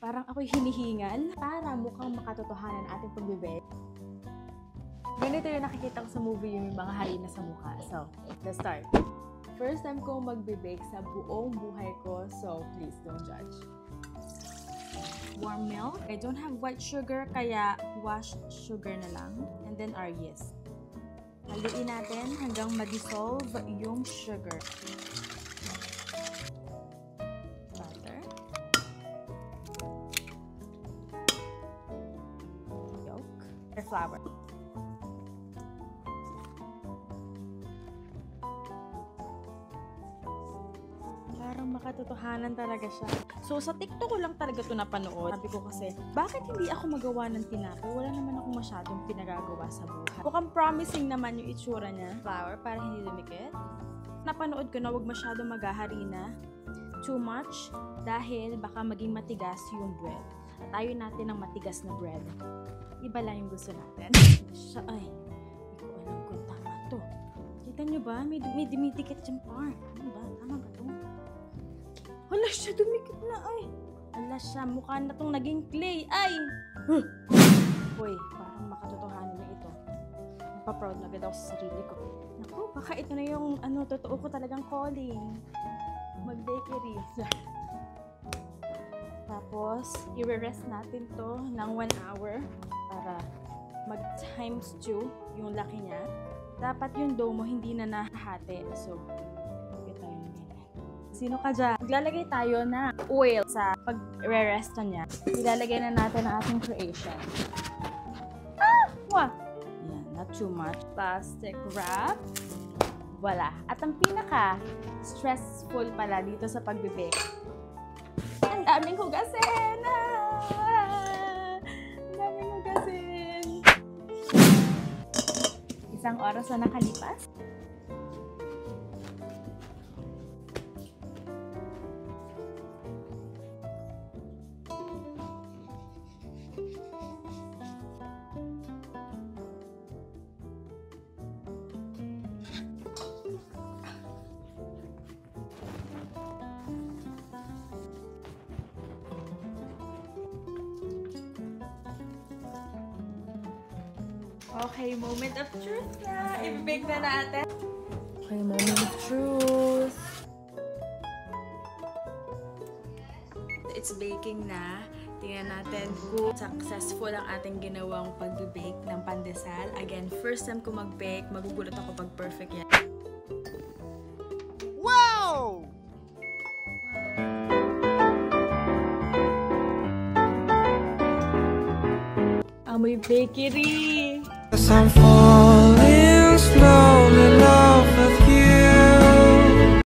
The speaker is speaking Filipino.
Parang ako'y hinihingal para mukhang makatotohanan ating pag-bake. Ganito yung nakikita ko sa movie, yung mga harina sa mukha. So, let's start. First time ko mag-bake sa buong buhay ko, so please don't judge. Warm milk. I don't have white sugar, kaya washed sugar na lang. And then our yeast. Haluin natin hanggang ma-dissolve yung sugar. Butter. Yolk. Or flour. Parang makatotohanan talaga siya. So, sa TikTok ko lang talaga ito napanood. Sabi ko kasi, bakit hindi ako magawa ng tinapay? Wala naman ako masyadong pinagagawa sa buhay. Mukhang promising naman yung itsura niya. Flour para hindi lumikit. Napanood ko na huwag masyadong maghaharina. Too much. Dahil baka maging matigas yung bread. At ayaw natin ng matigas na bread. Iba lang yung gusto natin. Ay, hindi ko alam kung tama to. Kita nyo ba? May dumidikit yung part. Ano ba? Tama ba to? Hala siya, dumikit na ay. Hala siya, mukha na tong naging clay. Ay! Uy, parang makatotohanan na ito. Napaproud na agad ako sa sarili ko. Naku, baka ito na yung totoo ko talagang calling. Mag-bakery. Tapos, i-rest natin to ng 1 hour para mag-times 2 yung laki niya. Dapat yung dough mo hindi na nahati. So, sino ka dyan? Maglalagay tayo na oil sa pag-re-resto niya. Ilalagay na natin ang ating creation. Wah! Yan, not too much. Plastic wrap. Wala. At ang pinaka-stressful pala dito sa pag-bake. Ang daming hugasin! Ang daming hugasin! 1 oras na nakalipas. Okay, moment of truth na. I-bake na natin. Okay, moment of truth. It's baking na. Tingnan natin kung successful ang ating ginawang pag-bake ng pandesal. Again, first time ko mag-bake. Magugulat ako pag perfect yan. Wow! Amoy bakery! I'm falling